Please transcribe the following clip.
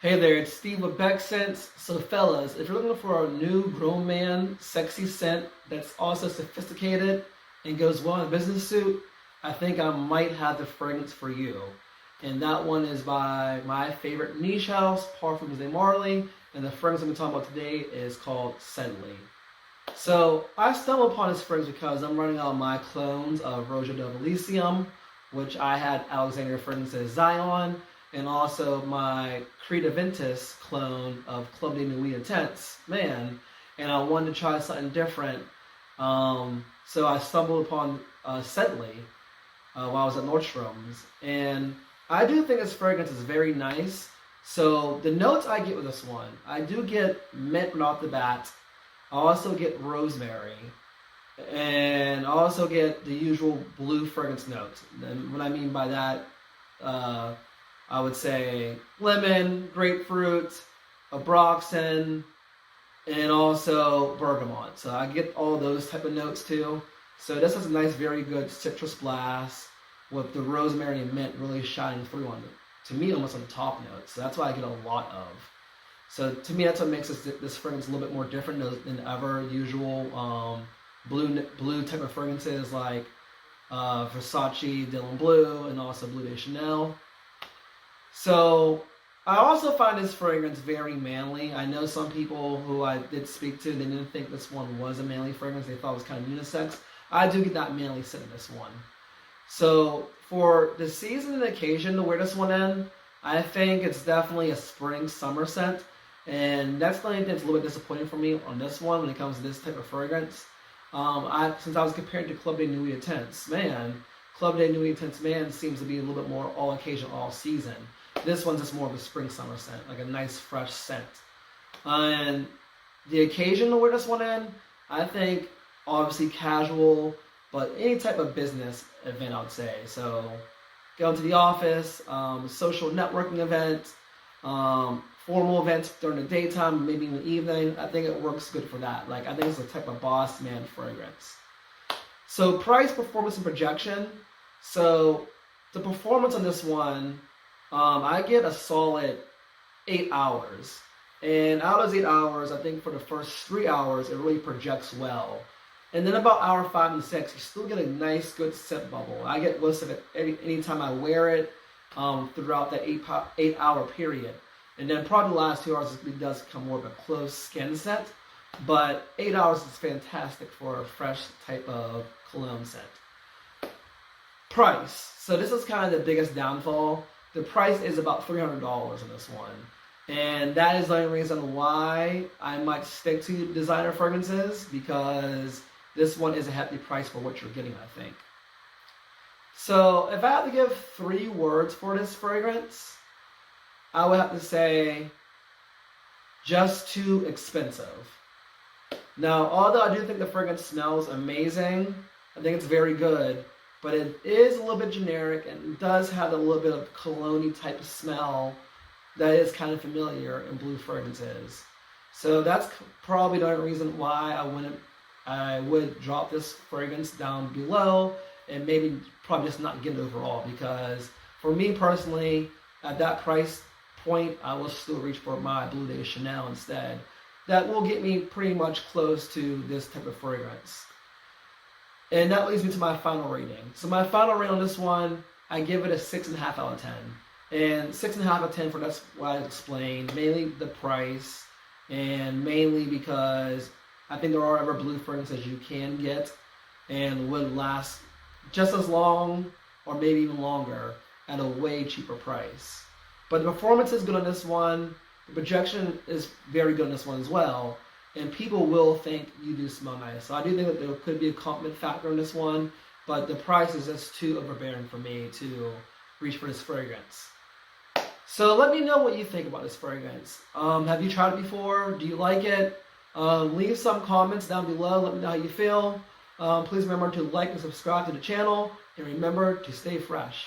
Hey there, it's Steve with Beck Scents. So fellas, if you're looking for a new grown man sexy scent that's also sophisticated and goes well in a business suit, I think I might have the fragrance for you. And that one is by my favorite niche house, Parfums de Marley, and the fragrance I'm going to talk about today is called Sedly. So I stumbled upon this fragrance because I'm running out of my clones of Roja del Elysium, which I had Alexandria Fragrances Zion, and also my Creativentus clone of Club de Nuit Intense Man, and I wanted to try something different. So I stumbled upon Sedly while I was at Nordstrom's, and I do think this fragrance is very nice. So the notes I get with this one, I do get mint right off the bat. I also get rosemary, and I also get the usual blue fragrance notes. And what I mean by that, I would say lemon, grapefruit, abroxan, and also bergamot. So I get all those type of notes too. So this has a nice, very good citrus blast with the rosemary and mint really shining through on it. To me, almost on the top notes. So that's what I get a lot of. So to me, that's what makes this fragrance a little bit more different than ever usual blue type of fragrances like Versace, Dylan Blue, and also Bleu de Chanel. So I also find this fragrance very manly. I know some people who I did speak to, they didn't think this one was a manly fragrance. They thought it was kind of unisex. I do get that manly scent in this one. So for the season and occasion to wear this one in, I think it's definitely a spring summer scent. And that's the only thing that's a little bit disappointing for me on this one when it comes to this type of fragrance. Since I was compared to Club de Nuit Intense Man, Club de Nuit Intense Man seems to be a little bit more all occasion, all season. This one's just more of a spring summer scent, like a nice fresh scent. And the occasion to wear this one in, I think obviously casual, but any type of business event I would say. So going to the office, social networking event, formal events during the daytime, maybe in the evening. I think it works good for that. Like I think it's a type of boss man fragrance. So price, performance, and projection. So the performance on this one, I get a solid 8 hours. And out of those 8 hours, I think for the first 3 hours, it really projects well. And then about hour 5 and 6, you still get a nice, good scent bubble. I get most of it anytime I wear it throughout that 8 hour period. And then probably the last 2 hours it does become more of a close skin scent. But 8 hours is fantastic for a fresh type of cologne scent. Price. So this is kind of the biggest downfall. The price is about $300 on this one. And that is the only reason why I might stick to designer fragrances, because this one is a hefty price for what you're getting, I think. So if I had to give 3 words for this fragrance, I would have to say just too expensive. Now, although I do think the fragrance smells amazing, I think it's very good, but it is a little bit generic and does have a little bit of cologne-y type of smell that is kind of familiar in blue fragrances. So that's probably the only reason why I would drop this fragrance down below and maybe probably just not get it overall, because for me personally, at that price point, I will still reach for my Bleu de Chanel instead. That will get me pretty much close to this type of fragrance. And that leads me to my final rating. So my final rating on this one, I give it a 6.5 out of 10. And 6.5 out of 10 for that's what I explained. Mainly the price, and mainly because I think there are other blue fragrances you can get and would last just as long or maybe even longer at a way cheaper price. But the performance is good on this one. The projection is very good on this one as well. And people will think you do smell nice. So I do think that there could be a compliment factor on this one, but the price is just too overbearing for me to reach for this fragrance. So let me know what you think about this fragrance. Have you tried it before? Do you like it? Leave some comments down below. Let me know how you feel. Please remember to like and subscribe to the channel. And remember to stay fresh.